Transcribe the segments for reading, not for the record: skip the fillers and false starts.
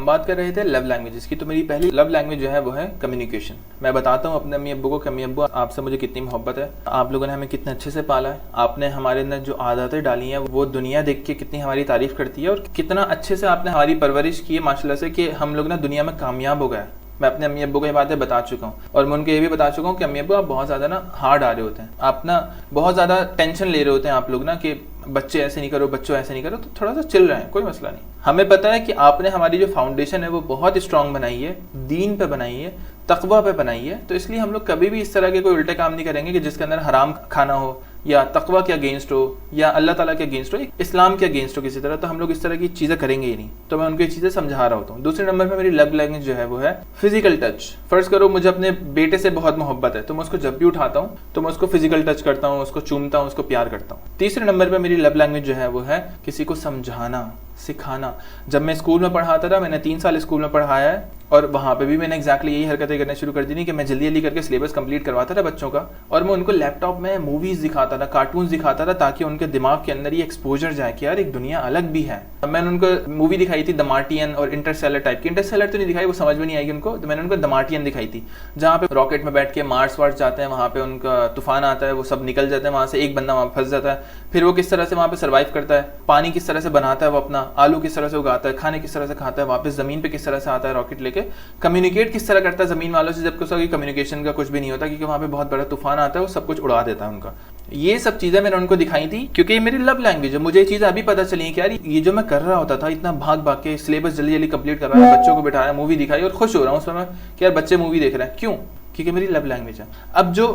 हम बात कर रहे थे लव लैंग्वेजेस की। तो मेरी पहली लव लैंग्वेज जो है वो है कम्युनिकेशन। मैं बताता हूँ अपने अम्मी अब्बू को कि अम्मी अब्बू आपसे मुझे कितनी मोहब्बत है, आप लोगों ने हमें कितने अच्छे से पाला है, आपने हमारे अंदर जो आदतें डाली हैं वो दुनिया देख के कितनी हमारी तारीफ करती है और कितना अच्छे से आपने हमारी परवरिश की है माशाल्लाह से कि हम लोग ना दुनिया में कामयाब हो गए। मैं अपने अम्मी अब्बू को ये बातें बता चुका हूँ और मैं उनको ये भी बता चुका हूँ कि अम्मी अब्बू आप बहुत ज़्यादा ना हार्ड आ रहे होते हैं, आप ना बहुत ज़्यादा टेंशन ले रहे होते हैं आप लोग ना कि बच्चे ऐसे नहीं करो, बच्चों ऐसे नहीं करो, तो थोड़ा सा चिल रहे हैं, कोई मसला नहीं। हमें पता है कि आपने हमारी जो फाउंडेशन है वो बहुत स्ट्रांग बनाई है, दीन पे बनाई है, तकवा पे बनाई है, तो इसलिए हम लोग कभी भी इस तरह के कोई उल्टे काम नहीं करेंगे कि जिसके अंदर हराम खाना हो या तकवा के अगेंस्ट हो या अल्लाह ताला के अगेंस्ट हो, इस्लाम के अगेंस्ट हो किसी तरह, तो हम लोग इस तरह की चीज़ें करेंगे ही नहीं। तो मैं उनको ये चीज़ें समझा रहा होता हूँ। दूसरे नंबर पे मेरी लव लैंग्वेज जो है वो है फिजिकल टच। फर्ज करो मुझे अपने बेटे से बहुत मोहब्बत है तो मैं उसको जब भी उठाता हूँ तो मैं उसको फिजिकल टच करता हूँ, उसको चूमता हूँ, उसको प्यार करता हूँ। तीसरे नंबर पर मेरी लव लैंग्वेज जो है वो है किसी को समझाना, सिखाना। जब मैं स्कूल में पढ़ाता था, मैंने 3 साल स्कूल में पढ़ाया है और वहाँ पे भी मैंने एग्जैक्टली यही हरकतें करना शुरू कर दी थी कि मैं जल्दी जल्दी करके सिलेबस कंप्लीट करवाता था बच्चों का और मैं उनको लैपटॉप में मूवीज़ दिखाता था, कार्टून्स दिखाता था ताकि उनके दिमाग के अंदर ये एक्सपोजर जाए कि यार एक दुनिया अलग भी है। मैंने उनको मूवी दिखाई थी द मार्टियन और इंटरस्टेलर टाइप की। इंटरस्टेलर तो नहीं दिखाई, वो समझ में नहीं आएगी उनको, तो मैंने उनको द मार्टियन दिखाई थी जहाँ पे रॉकेट में बैठ के मार्स वार्स जाते हैं, वहाँ पे उनका तूफान आता है, वो सब निकल जाते हैं वहाँ से, एक बंदा वहाँ फंस जाता है, फिर वो किस तरह से वहाँ पे सर्वाइव करता है, पानी किस तरह से बनाता है वो अपना, आलू किस तरह से उगाता है, खाने किस तरह से खाता है, वापस जमीन पे किस तरह से आता है रॉकेट लेके, कम्युनिकेट किस तरह करता है जमीन वालों से, जबकि उसका कम्युनिकेशन का कुछ भी नहीं होता क्योंकि वहाँ पे बहुत बड़ा तूफान आता है, वो सब कुछ उड़ा देता है उनका। ये सब चीज़ें मैंने उनको दिखाई थी क्योंकि ये मेरी लव लैंग्वेज है। मुझे ये चीज़ें अभी पता चली कि यार ये जो मैं कर रहा होता था, इतना भाग भाग के सिलेबस जल्दी जल्दी कंप्लीट कर रहा है, बच्चों को बिठाया, मूवी दिखाई और खुश हो रहा हूँ उसमें मैं कि यार बच्चे मूवी देख रहे हैं, क्यों? क्योंकि मेरी लव लैंग्वेज है। अब जो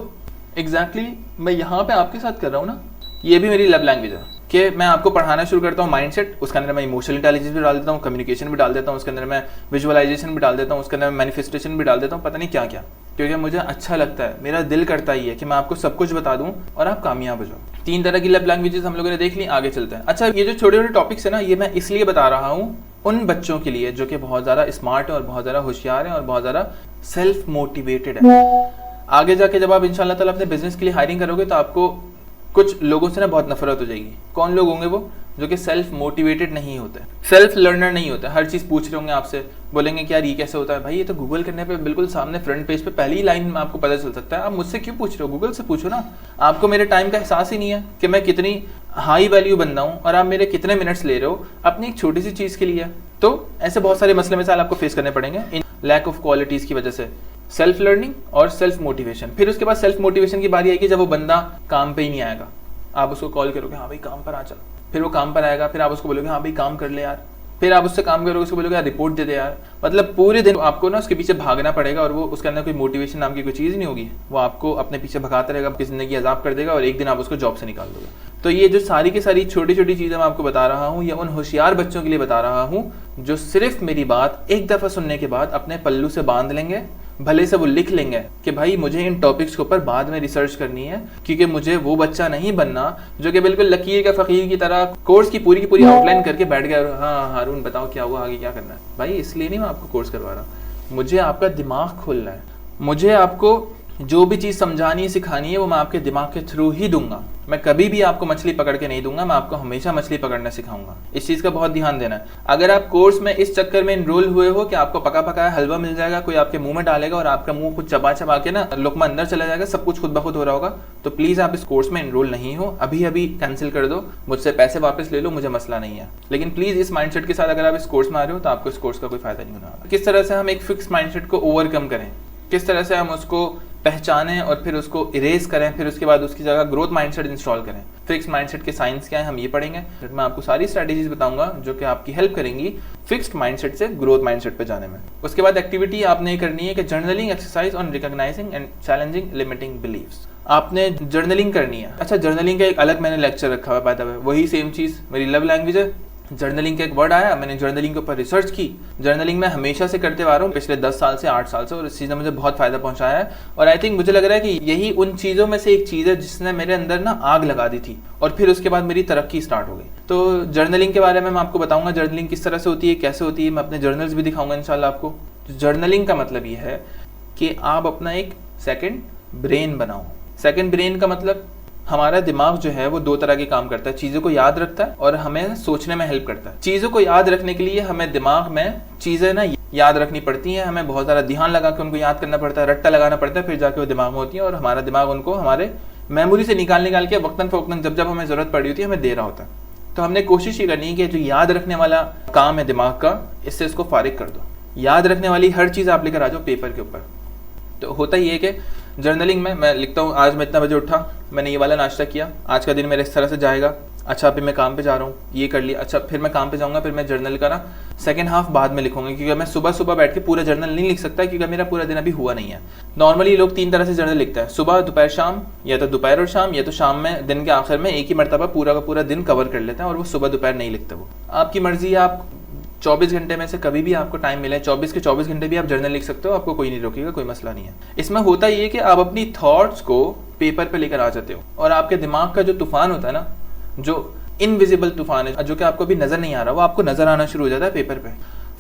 एग्जैक्टली मैं यहाँ पे आपके साथ कर रहा हूँ ना, ये भी मेरी लव लैंग्वेज है कि मैं आपको पढ़ाना शुरू करता हूँ माइंडसेट, उसके अंदर मैं इमोशनल इंटेलिजेंस भी डाल देता हूँ, कम्युनिकेशन भी डाल देता हूँ, उसके अंदर मैं विजुअलाइजेशन भी डाल देता हूँ, उसके अंदर मैं मैनिफेस्टेशन भी डाल देता हूँ, पता नहीं क्या क्या, क्योंकि मुझे अच्छा लगता है, मेरा दिल करता ही है कि मैं आपको सब कुछ बता दूं और आप कामयाब हो जाओ। 3 तरह की लव लैंग्वेजेस हम लोगों ने देख ली, आगे चलते हैं। अच्छा, ये जो छोटे छोटे टॉपिक्स है ना, ये मैं इसलिए बता रहा हूँ उन बच्चों के लिए जो कि बहुत ज़्यादा स्मार्ट है और बहुत ज़्यादा होशियार है और बहुत ज़्यादा सेल्फ मोटिवेटेड है। आगे जाके जब आप इंशाल्लाह ताला अपने बिजनेस के लिए हायरिंग करोगे तो आपको कुछ लोगों से ना बहुत नफरत हो जाएगी। कौन लोग होंगे वो? जो कि सेल्फ मोटिवेटेड नहीं होते, सेल्फ लर्नर नहीं होते, हर चीज़ पूछ रहे होंगे आपसे, बोलेंगे कि यार ये कैसे होता है। भाई ये तो गूगल करने पे बिल्कुल सामने फ्रंट पेज पे पहली लाइन में आपको पता चल सकता है। आप मुझसे क्यों पूछ रहे हो? गूगल से पूछो ना। आपको मेरे टाइम का एहसास ही नहीं है कि मैं कितनी हाई वैल्यू बंदा हूँ और आप मेरे कितने मिनट्स ले रहे हो अपनी एक छोटी सी चीज़ के लिए। तो ऐसे बहुत सारे मसले मिसाल आपको फेस करने पड़ेंगे इन लैक ऑफ क्वालिटीज़ की वजह से। सेल्फ लर्निंग और सेल्फ मोटिवेशन। फिर उसके बाद सेल्फ मोटिवेशन की बारी आएगी जब वो बंदा काम पे ही नहीं आएगा। आप उसको कॉल करोगे, हाँ भाई काम पर आ चल, फिर वो काम पर आएगा, फिर आप उसको बोलोगे हाँ भाई काम कर ले यार, फिर आप उससे काम करोगे, उसको बोलोगे यार रिपोर्ट दे दे यार। मतलब पूरे दिन आपको ना उसके पीछे भागना पड़ेगा और वो उसके अंदर कोई मोटिवेशन नाम की कोई चीज़ नहीं होगी, वो आपको अपने पीछे भगाता रहेगा, आपकी ज़िंदगी अजाब कर देगा और एक दिन आप उसको जॉब से निकाल दोगे। तो ये जो सारी की सारी छोटी छोटी चीज़ें मैं आपको बता रहा हूँ, ये उन होशियार बच्चों के लिए बता रहा हूँ जो सिर्फ मेरी बात एक दफ़ा सुनने के बाद अपने पल्लू से बांध लेंगे, भले से वो लिख लेंगे कि भाई मुझे इन टॉपिक्स के ऊपर बाद में रिसर्च करनी है, क्योंकि मुझे वो बच्चा नहीं बनना जो कि बिल्कुल लकीर का फ़कीर की तरह कोर्स की पूरी आउटलाइन करके बैठ गया, हाँ हारून बताओ क्या हुआ, आगे क्या करना है। भाई इसलिए नहीं मैं आपको कोर्स करवा रहा, मुझे आपका दिमाग खोलना है, मुझे आपको जो भी चीज़ समझानी है सिखानी है वो मैं आपके दिमाग के थ्रू ही दूंगा। मैं कभी भी आपको मछली पकड़ के नहीं दूंगा, मैं आपको हमेशा मछली पकड़ना सिखाऊंगा। इस चीज़ का बहुत ध्यान देना है। अगर आप कोर्स में इस चक्कर में इनरोल हुए हो कि आपको पका पकाया हलवा मिल जाएगा, कोई आपके मुंह में डालेगा और आपका मुंह खुद चबा चबा के ना लुकमा अंदर चला जाएगा, सब कुछ खुद ब खुद हो रहा होगा, तो प्लीज़ आप इस कोर्स में इनरोल नहीं हो, अभी अभी कैंसिल कर दो, मुझसे पैसे वापस ले लो, मुझे मसला नहीं है। लेकिन प्लीज़ इस माइंडसेट के साथ अगर आप इस कोर्स में आ रहे हो तो आपको इस कोर्स का कोई फायदा नहीं होने वाला। किस तरह से हम एक फिक्स माइंडसेट को ओवरकम करें, किस तरह से हम उसको पहचानें और फिर उसको इरेज करें, फिर उसके बाद उसकी जगह ग्रोथ माइंडसेट इंस्टॉल करें। फिक्स माइंडसेट के साइंस क्या है हम ये पढ़ेंगे। फिर मैं आपको सारी स्ट्रैटेजीज बताऊंगा जो कि आपकी हेल्प करेंगी फिक्स्ड माइंडसेट से ग्रोथ माइंडसेट पे जाने में। उसके बाद एक्टिविटी आपने ये करनी है कि journaling exercise on recognising and challenging limiting beliefs. आपने जर्नलिंग करनी है। अच्छा, जर्नलिंग का एक अलग मैंने लेक्चर रखा हुआ है, बाय द वे वही सेम चीज़ मेरी लव लैंग्वेज है। जर्नलिंग का एक वर्ड आया, मैंने जर्नलिंग के ऊपर रिसर्च की। जर्नलिंग मैं हमेशा से करते आ रहा हूँ पिछले 10 साल से 8 साल से, और इस चीज़ ने मुझे बहुत फ़ायदा पहुँचाया है। और आई थिंक मुझे लग रहा है कि यही उन चीज़ों में से एक चीज़ है जिसने मेरे अंदर ना आग लगा दी थी और फिर उसके बाद मेरी तरक्की स्टार्ट हो गई। तो जर्नलिंग के बारे में मैं आपको बताऊँगा, जर्नलिंग किस तरह से होती है, कैसे होती है, मैं अपने जर्नल्स भी दिखाऊँगा इंशाल्लाह आपको। जर्नलिंग का मतलब ये है कि आप अपना एक सेकेंड ब्रेन बनाओ। सेकेंड ब्रेन का मतलब हमारा दिमाग जो है वो दो तरह के काम करता है, चीज़ों को याद रखता है और हमें सोचने में हेल्प करता है। चीज़ों को याद रखने के लिए हमें दिमाग में चीज़ें ना याद रखनी पड़ती हैं, हमें बहुत सारा ध्यान लगा के उनको याद करना पड़ता है, रट्टा लगाना पड़ता है, फिर जाके वो दिमाग में होती है और हमारा दिमाग उनको हमारे मेमोरी से निकाल के वक्तन फ़वक्तन जब जब हमें ज़रूरत पड़ी होती है हमें दे रहा होता है। तो हमने कोशिश ये करनी है कि जो याद रखने वाला काम है दिमाग का, इससे इसको फारिग कर दो। याद रखने वाली हर चीज़ आप लेकर आ जाओ पेपर के ऊपर। तो होता ही है कि जर्नलिंग में मैं लिखता हूँ, आज मैं इतना बजे उठा, मैंने ये वाला नाश्ता किया, आज का दिन मेरे इस तरह से जाएगा, अच्छा अभी मैं काम पे जा रहा हूँ, ये कर लिया, अच्छा फिर मैं काम पे जाऊँगा, फिर मैं जर्नल का ना सेकंड हाफ बाद में लिखूंगा, क्योंकि मैं सुबह सुबह बैठ के पूरा जर्नल नहीं लिख सकता, क्योंकि मेरा पूरा दिन अभी हुआ नहीं है। नॉर्मली लोग 3 तरह से जर्नल लिखते हैं, सुबह दोपहर शाम, या तो दोपहर और शाम, या तो शाम में दिन के आखिर में एक ही मरतबा पूरा का पूरा दिन कवर कर लेते हैं और वो सुबह दोपहर नहीं लिखते। वो आपकी मर्जी है, आप 24 घंटे में से कभी भी आपको टाइम मिले 24 के 24 घंटे भी आप जर्नल लिख सकते हो, आपको कोई नहीं रोकेगा, कोई मसला नहीं है। इसमें होता ये कि आप अपनी थॉट्स को पेपर पे लेकर आ जाते हो और आपके दिमाग का जो तूफान होता है ना, जो इनविजिबल तूफान है, जो कि आपको अभी नजर नहीं आ रहा, वो आपको नजर आना शुरू हो जाता है पेपर पे।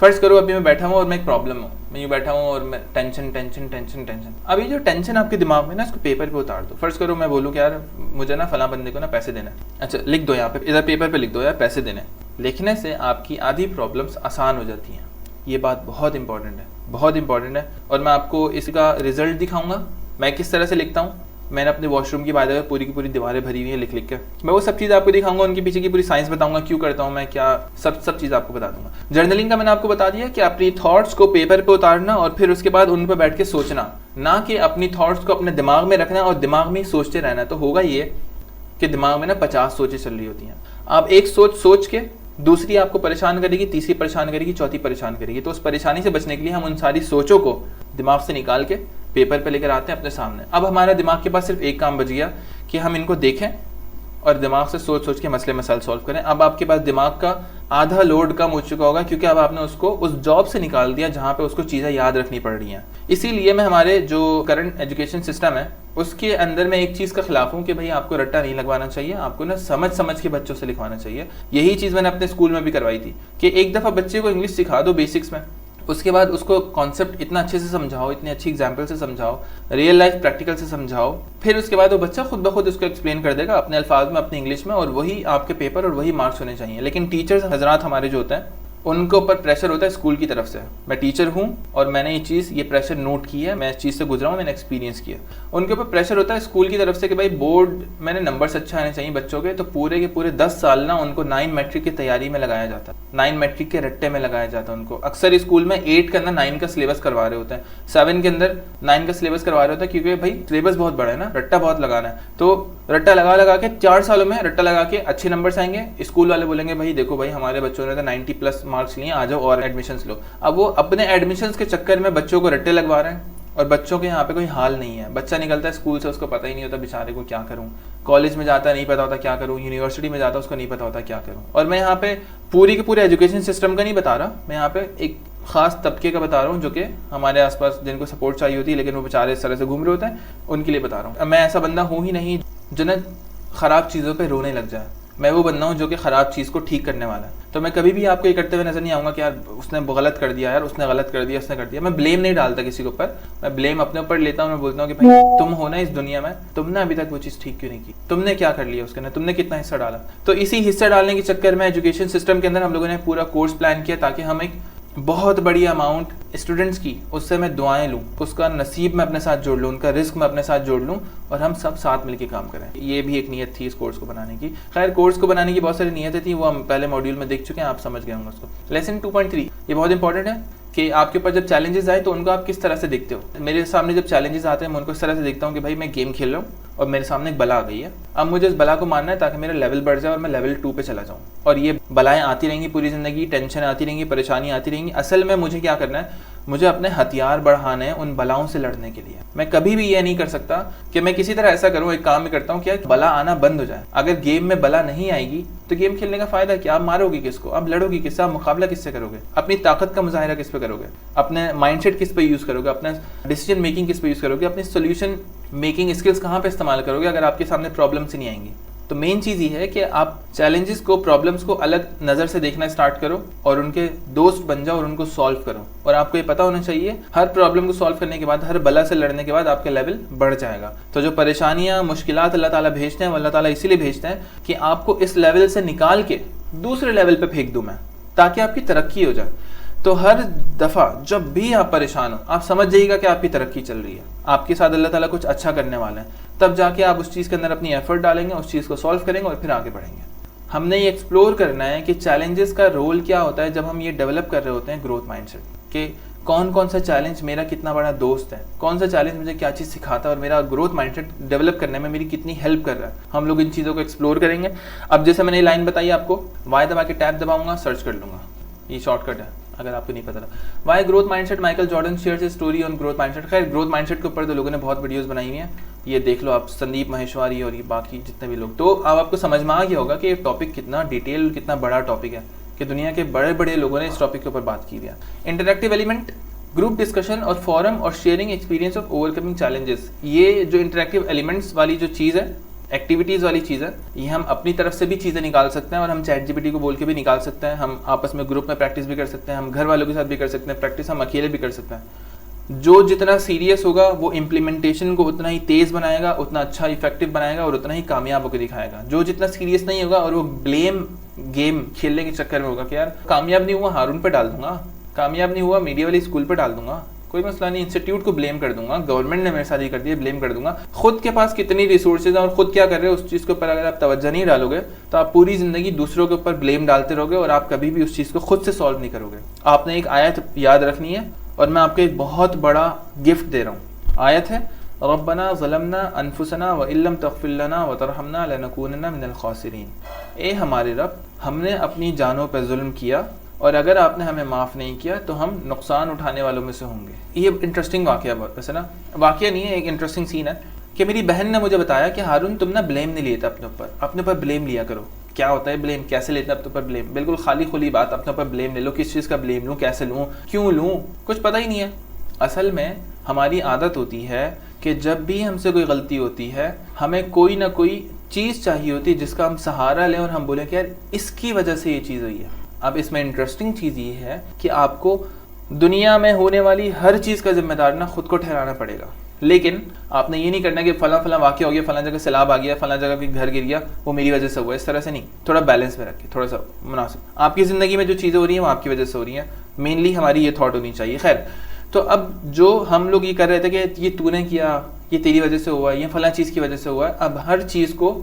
फर्ज करो अभी मैं बैठा हूँ और मैं एक प्रॉब्लम हूँ, मैं यूँ बैठा हूँ और मैं टेंशन टेंशन टेंशन टेंशन, अभी जो टेंशन आपके दिमाग में ना, इसको पेपर पे उतार दो। फर्ज करो मैं बोलूँ कि यार मुझे ना फला बंदे को ना पैसे देना है, अच्छा लिख दो यहाँ पे, इधर पेपर पे लिख दो यार पैसे देने। लिखने से आपकी आधी प्रॉब्लम्स आसान हो जाती हैं। ये बात बहुत इंपॉर्टेंट है, बहुत इंपॉर्टेंट है। और मैं आपको इसका रिजल्ट दिखाऊंगा मैं किस तरह से लिखता हूँ। मैंने अपने वॉशरूम की बात है पूरी की पूरी दीवारें भरी हुई है लिख लिख के, मैं वो सब चीज़ आपको दिखाऊंगा, उनके पीछे की पूरी साइंस बताऊंगा, क्यों करता हूँ मैं, क्या सब चीज़ आपको बता दूंगा। जर्नलिंग का मैंने आपको बता दिया कि अपनी थॉट्स को पेपर पे उतारना और फिर उसके बाद उन पर बैठ के सोचना, ना कि अपनी थॉट्स को अपने दिमाग में रखना और दिमाग में ही सोचते रहना। तो होगा ये कि दिमाग में ना 50 सोचें चल रही होती हैं, आप एक सोच के दूसरी आपको परेशान करेगी, तीसरी परेशान करेगी, चौथी परेशान करेगी। तो उस परेशानी से बचने के लिए हम उन सारी सोचों को दिमाग से निकाल के पेपर पे लेकर आते हैं अपने सामने। अब हमारा दिमाग के पास सिर्फ एक काम बच गया कि हम इनको देखें और दिमाग से सोच के मसले मसाइल सॉल्व करें। अब आपके पास दिमाग का आधा लोड कम हो चुका होगा, क्योंकि अब आपने उसको उस जॉब से निकाल दिया जहाँ पे उसको चीज़ें याद रखनी पड़ रही हैं। इसीलिए मैं हमारे जो करंट एजुकेशन सिस्टम है उसके अंदर मैं एक चीज़ का खिलाफ हूँ कि भाई आपको रट्टा नहीं लगवाना चाहिए, आपको ना समझ के बच्चों से लिखवाना चाहिए। यही चीज़ मैंने अपने स्कूल में भी करवाई थी कि एक दफ़ा बच्चे को इंग्लिश सिखा दो बेसिक्स में, उसके बाद उसको कॉन्सेप्ट इतना अच्छे से समझाओ, इतनी अच्छी एग्जाम्पल से समझाओ, रियल लाइफ प्रैक्टिकल से समझाओ, फिर उसके बाद वो बच्चा खुद ब खुद उसको एक्सप्लेन कर देगा अपने अल्फाज में, अपनी इंग्लिश में, और वही आपके पेपर और वही मार्क्स होने चाहिए। लेकिन टीचर्स हजरात हमारे जो होते हैं उनके ऊपर प्रेशर होता है स्कूल की तरफ से। मैं टीचर हूँ और मैंने ये प्रेशर नोट की है, मैं इस चीज़ से गुजरा हूँ, मैंने एक्सपीरियंस किया। उनके ऊपर प्रेशर होता है स्कूल की तरफ से कि भाई बोर्ड मैंने नंबर्स अच्छे आने चाहिए बच्चों के, तो पूरे के पूरे 10 साल ना उनको 9 मैट्रिक की तैयारी में लगाया जाता है, 9 मैट्रिक के रट्टे में लगाया जाता है उनको। अक्सर स्कूल में 8 के अंदर 9 का सिलेबस करवा रहे होते हैं, 7 के अंदर 9 का सिलेबस करवा रहे होते हैं, क्योंकि भाई सिलेबस बहुत बड़ा है ना, रट्टा बहुत लगाना है। तो रट्टा लगा के 4 सालों में रट्टा लगा के अच्छे नंबर्स आएंगे, स्कूल वाले बोलेंगे भाई देखो भाई हमारे बच्चों ने तो 90+ मार्क्स लिए, आ जाओ और एडमिशंस लो। अब वो अपने एडमिशंस के चक्कर में बच्चों को रट्टे लगवा रहे हैं और बच्चों के यहाँ पे कोई हाल नहीं है। बच्चा निकलता है स्कूल से, उसको पता ही नहीं होता बेचारे को क्या करूँ, कॉलेज में जाता है नहीं पता होता क्या करूँ, यूनिवर्सिटी में जाता है उसको नहीं पता होता क्या करूँ। और मैं यहाँ पे पूरी के पूरे एजुकेशन सिस्टम का नहीं बता रहा, मैं यहाँ पे एक खास तबके का बता रहा हूँ जो कि हमारे आसपास जिनको सपोर्ट चाहिए होती है लेकिन वो बेचारे इस तरह से घूम रहे होते हैं, उनके लिए बता रहा हूँ। मैं ऐसा बंदा हूँ ही नहीं जो ना ख़राब चीज़ों पे रोने लग जाए, मैं वो बंदा हूँ जो कि ख़राब चीज़ को ठीक करने वाला है। तो मैं कभी भी आपको ये करते हुए नजर नहीं आऊँगा कि यार उसने गलत कर दिया, यार उसने गलत कर दिया, उसने कर दिया। मैं ब्लेम नहीं डालता किसी के ऊपर, मैं ब्लेम अपने ऊपर लेता हूँ। मैं बोलता हूँ कि भाई तुम हो ना इस दुनिया में, तुमने अभी तक वो चीज़ ठीक क्यों नहीं की, तुमने क्या कर लिया उसके अंदर, तुमने कितना हिस्सा डाला। तो इसी हिस्सा डालने के चक्कर में एजुकेशन सिस्टम के अंदर हम लोगों ने पूरा कोर्स प्लान किया ताकि हम एक बहुत बड़ी अमाउंट स्टूडेंट्स की उससे मैं दुआएं लूँ, उसका नसीब मैं अपने साथ जोड़ लूँ, उनका रिस्क मैं अपने साथ जोड़ लूँ और हम सब साथ मिलकर काम करें। ये भी एक नीयत थी इस कोर्स को बनाने की। खैर कोर्स को बनाने की बहुत सारी नीयतें थी, वो हम पहले मॉड्यूल में देख चुके हैं, आप समझ गए होंगे उसको। लेसन 2.3 ये बहुत इंपॉर्टेंट है कि आपके ऊपर जब चैलेंजेस आए तो उनको आप किस तरह से देखते हो। मेरे सामने जब चैलेंजेस आते हैं मैं उनको इस तरह से देखता हूँ कि भाई मैं गेम खेल रहा हूँ और मेरे सामने एक बला आ गई है, अब मुझे इस बला को मारना है ताकि मेरा लेवल बढ़ जाए और मैं लेवल 2 पे चला जाऊँ। और ये बलाएं आती रहेंगी पूरी ज़िंदगी, टेंशन आती रहेंगी, परेशानी आती रहेंगी। असल में मुझे क्या करना है, मुझे अपने हथियार बढ़ाने हैं उन बलाओं से लड़ने के लिए। मैं कभी भी ये नहीं कर सकता कि मैं किसी तरह ऐसा करूँ, एक काम ही करता हूँ कि बला आना बंद हो जाए। अगर गेम में बला नहीं आएगी तो गेम खेलने का फायदा क्या, आप मारोगे किसको, आप लड़ोगे किससे, आप मुकाबला किससे करोगे, अपनी ताकत का मुजाहिरा किस पे करोगे, अपने माइंडसेट किस पे यूज़ करोगे, अपना डिसीजन मेकिंग किस पे यूज़ करोगे, अपनी सोल्यूशन मेकिंग स्किल्स कहाँ पे इस्तेमाल करोगे अगर आपके सामने प्रॉब्लम्स ही नहीं आएंगी। तो मेन चीज़ ये है कि आप चैलेंजेस को, प्रॉब्लम्स को अलग नज़र से देखना स्टार्ट करो और उनके दोस्त बन जाओ और उनको सॉल्व करो। और आपको ये पता होना चाहिए हर प्रॉब्लम को सॉल्व करने के बाद, हर बला से लड़ने के बाद आपका लेवल बढ़ जाएगा। तो जो परेशानियाँ, मुश्किलात अल्लाह ताला भेजते हैं, वो अल्लाह ताला इसीलिए भेजते हैं कि आपको इस लेवल से निकाल के दूसरे लेवल पे फेंक दूं मैं, ताकि आपकी तरक्की हो जाए। तो हर दफ़ा जब भी आप परेशान हो, आप समझ जाइएगा कि आपकी तरक्की चल रही है, आपके साथ अल्लाह ताला कुछ अच्छा करने वाला है। तब जाके आप उस चीज़ के अंदर अपनी एफर्ट डालेंगे, उस चीज़ को सॉल्व करेंगे और फिर आगे बढ़ेंगे। हमने ये एक्सप्लोर करना है कि चैलेंजेस का रोल क्या होता है जब हम ये डेवलप कर रहे होते हैं ग्रोथ माइंडसेट, कि कौन कौन सा चैलेंज मेरा कितना बड़ा दोस्त है, कौन सा चैलेंज मुझे क्या चीज़ सिखाता है और मेरा ग्रोथ माइंडसेट डेवलप करने में मेरी कितनी हेल्प कर रहा है। हम लोग इन चीज़ों को एक्सप्लोर करेंगे। अब जैसे मैंने ये लाइन बताई आपको, वाई दबा के टैब दबाऊंगा, सर्च कर लूँगा, ये शॉर्टकट है अगर आपको नहीं पता था। Why growth mindset, Michael Jordan shares his story on growth mindset. खैर ग्रोथ माइंडसेट के ऊपर तो लोगों ने बहुत वीडियोस बनाई हुई हैं, ये देख लो आप, संदीप महेश्वरी और ये बाकी जितने भी लोग। तो अब आपको समझ में आ गया होगा कि ये टॉपिक कितना डिटेल, कितना बड़ा टॉपिक है, कि दुनिया के बड़े बड़े लोगों ने इस टॉपिक के ऊपर बात की हुई है। इंटरैक्टिव एलिमेंट, ग्रुप डिस्कशन और फॉरम और sharing experience of overcoming challenges. ये जो इंटरैक्टिव एलिमेंट्स वाली जो चीज़ है, एक्टिविटीज़ वाली चीज़ है, ये हम अपनी तरफ से भी चीज़ें निकाल सकते हैं और हम चैट जीपीटी को बोल के भी निकाल सकते हैं। हम आपस में ग्रुप में प्रैक्टिस भी कर सकते हैं, हम घर वालों के साथ भी कर सकते हैं प्रैक्टिस, हम अकेले भी कर सकते हैं। जो जितना सीरियस होगा वो इम्प्लीमेंटेशन को उतना ही तेज़ बनाएगा, उतना अच्छा इफेक्टिव बनाएगा और उतना ही कामयाब होकर दिखाएगा। जो जितना सीरियस नहीं होगा और वो ब्लेम गेम खेलने के चक्कर में होगा कि यार कामयाब नहीं हुआ हारून पे डाल दूंगा, कामयाब नहीं हुआ मीडिया वाली स्कूल पे डाल दूंगा, कोई मसला नहीं, इंस्टीट्यूट को ब्लेम कर दूंगा, गवर्नमेंट ने मेरे साथ ये कर दिया, ब्लेम कर दूंगा। खुद के पास कितनी रिसोर्सेज हैं और खुद क्या कर रहे हो उस चीज़ के ऊपर अगर आप तवज्जो नहीं डालोगे तो आप पूरी ज़िंदगी दूसरों के ऊपर ब्लेम डालते रहोगे और आप कभी भी उस चीज़ को खुद से सॉल्व नहीं करोगे। आपने एक आयत याद रखनी है और मैं आपको एक बहुत बड़ा गिफ्ट दे रहा हूँ। आयत है, रब्बना ज़लमना अनफुसना व इल्लम तग़फ़िर लना व तरहमना लनकूनन्ना मिनल ख़ासिरीन। ए हमारे रब, हमने अपनी जानों पर जुल्म किया और अगर आपने हमें माफ़ नहीं किया तो हम नुकसान उठाने वालों में से होंगे। ये इंटरेस्टिंग वाक़या वैसे ना, वाक़या नहीं है, एक इंटरेस्टिंग सीन है कि मेरी बहन ने मुझे बताया कि हारून तुम ना ब्लेम नहीं लेता अपने ऊपर ब्लेम लिया करो। क्या होता है ब्लेम, कैसे लेते हैं अपने ऊपर ब्लेम? बिल्कुल खाली खुली बात, अपने ऊपर ब्लेम ले लो। किस चीज़ का ब्लेम लूँ, कैसे लूँ, क्यों लूँ, कुछ पता ही नहीं है। असल में हमारी आदत होती है कि जब भी हमसे कोई गलती होती है हमें कोई ना कोई चीज़ चाहिए होती है जिसका हम सहारा लें और हम बोलें कि यार इसकी वजह से ये चीज़ हुई है। अब इसमें इंटरेस्टिंग चीज़ ये है कि आपको दुनिया में होने वाली हर चीज़ का जिम्मेदार ना खुद को ठहराना पड़ेगा, लेकिन आपने ये नहीं करना कि फला फला वाक़या हो गया, फला जगह सैलाब आ गया, फला जगह भी घर गिर गया, वो मेरी वजह से हुआ। इस तरह से नहीं, थोड़ा बैलेंस में रखिए, थोड़ा सा मुनासिब। आपकी ज़िंदगी में जो चीज़ें हो रही हैं वो आपकी वजह से हो रही हैं, मेनली हमारी ये थॉट होनी चाहिए। खैर, तो अब जो हम लोग ये कर रहे थे कि ये तूने किया, ये तेरी वजह से हुआ, ये फला चीज़ की वजह से हुआ है, अब हर चीज़ को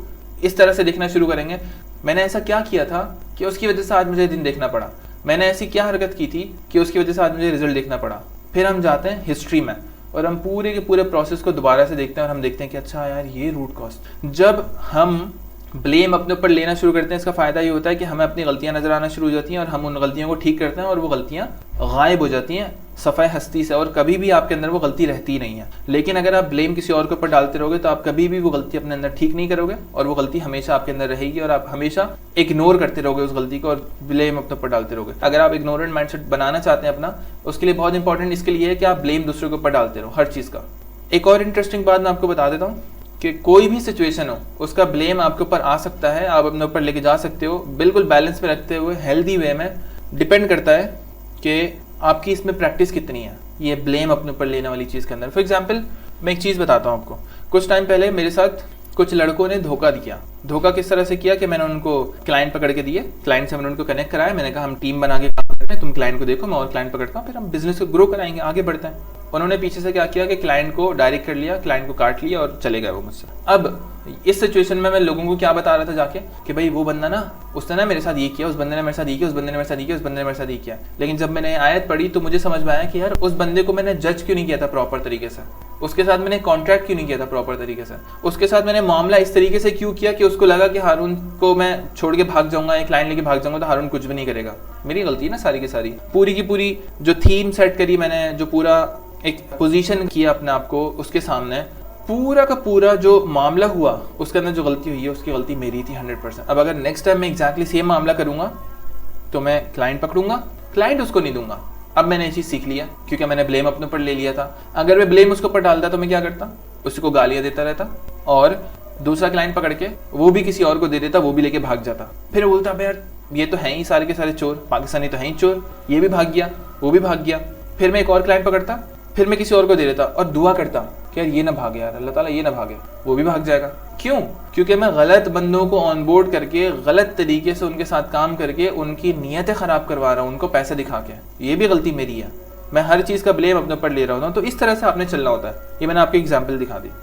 इस तरह से देखना शुरू करेंगे, मैंने ऐसा क्या किया था कि उसकी वजह से आज मुझे दिन देखना पड़ा, मैंने ऐसी क्या हरकत की थी कि उसकी वजह से आज मुझे रिजल्ट देखना पड़ा। फिर हम जाते हैं हिस्ट्री में और हम पूरे के पूरे प्रोसेस को दोबारा से देखते हैं और हम देखते हैं कि अच्छा यार ये रूट कॉज। जब हम ब्लेम अपने ऊपर लेना शुरू करते हैं इसका फ़ायदा ये होता है कि हमें अपनी गलतियां नज़र आना शुरू हो जाती हैं और हम उन गलतियों को ठीक करते हैं और वो गलतियां गायब हो जाती हैं सफ़ाए हस्ती से और कभी भी आपके अंदर वो गलती रहती नहीं है। लेकिन अगर आप ब्लेम किसी और के ऊपर डालते रहोगे तो आप कभी भी वो गलती अपने अंदर ठीक नहीं करोगे और वो गलती हमेशा आपके अंदर रहेगी और आप हमेशा इग्नोर करते रहोगे उस गलती को और ब्लेम अपने ऊपर डालते रहोगे। अगर आप इग्नोरेंट माइंडसेट बनाना चाहते हैं अपना, उसके लिए बहुत इंपॉर्टेंट इसके लिए है कि आप ब्लेम दूसरों के ऊपर डालते रहो हर चीज़ का। एक और इंटरेस्टिंग बात मैं आपको बता देता हूँ कि कोई भी सिचुएशन हो उसका ब्लेम आपके ऊपर आ सकता है, आप अपने ऊपर लेके जा सकते हो, बिल्कुल बैलेंस में रखते हुए हेल्दी वे में। डिपेंड करता है कि आपकी इसमें प्रैक्टिस कितनी है ये ब्लेम अपने ऊपर लेने वाली चीज़ के अंदर। फॉर एग्जांपल मैं एक चीज़ बताता हूँ आपको। कुछ टाइम पहले मेरे साथ कुछ लड़कों ने धोखा दिया। धोखा किस तरह से किया कि मैंने उनको क्लाइंट पकड़ के दिए, क्लाइंट से मैंने उनको कनेक्ट कराया, मैंने कहा हम टीम बना के काम करते हैं, तुम क्लाइंट को देखो, मैं और क्लाइंट पकड़ता हूँ, फिर हम बिजनेस को ग्रो कराएंगे, आगे बढ़ते हैं। उन्होंने पीछे से क्या किया कि क्लाइंट को डायरेक्ट कर लिया, क्लाइंट को काट लिया और चले गए वो मुझसे। अब इस सिचुएशन में मैं लोगों को क्या बता रहा था जाके कि भाई वो बंदा ना, उसने ना मेरे साथ ये किया, उस बंदे ने मेरे साथ ये किया, उस बंदे ने मेरे साथ ये किया, उस बंदे ने मेरे साथ ये किया। लेकिन जब मैंने आयत पढ़ी तो मुझे समझ में आया कि यार उस बंदे को मैंने जज क्यों नहीं किया था प्रॉपर तरीके से, उसके साथ मैंने कॉन्ट्रैक्ट क्यों नहीं किया था प्रॉपर तरीके से, उसके साथ मैंने मामला इस तरीके से क्यों किया कि उसको लगा कि हारून को मैं छोड़ के भाग जाऊंगा, एक क्लाइंट लेके भाग जाऊंगा तो हारून कुछ भी नहीं करेगा। मेरी गलती ना सारी की सारी, पूरी की पूरी जो थीम सेट करी मैंने, जो पूरा एक पोजीशन किया अपने आप को उसके सामने, पूरा का पूरा जो मामला हुआ उसके अंदर जो गलती हुई है उसकी गलती मेरी थी 100%। अब अगर नेक्स्ट टाइम मैं एग्जैक्टली सेम मामला करूंगा तो मैं क्लाइंट पकड़ूंगा, क्लाइंट उसको नहीं दूंगा। अब मैंने ये चीज़ सीख लिया क्योंकि मैंने ब्लेम अपने ऊपर ले लिया था। अगर मैं ब्लेम उसके ऊपर डालता तो मैं क्या करता, उसको गालियाँ देता रहता और दूसरा क्लाइंट पकड़ के वो भी किसी और को दे देता, वो भी लेके भाग जाता। फिर बोलता अबे यार ये तो हैं ही सारे के सारे चोर, पाकिस्तानी तो हैं ही चोर, ये भी भाग गया, वो भी भाग गया। फिर मैं एक और क्लाइंट पकड़ता, फिर मैं किसी और को दे देता और दुआ करता कि यार ये ना भागे, यार अल्लाह ताला ये ना भागे, वो भी भाग जाएगा। क्यों? क्योंकि मैं गलत बंदों को ऑनबोर्ड करके, गलत तरीके से उनके साथ काम करके उनकी नीयतें ख़राब करवा रहा हूँ, उनको पैसे दिखा के। ये भी गलती मेरी है, मैं हर चीज़ का ब्लेम अपने ऊपर ले रहा होता हूँ। तो इस तरह से आपने चलना होता है। ये मैंने आपकी एग्जाम्पल दिखा दी।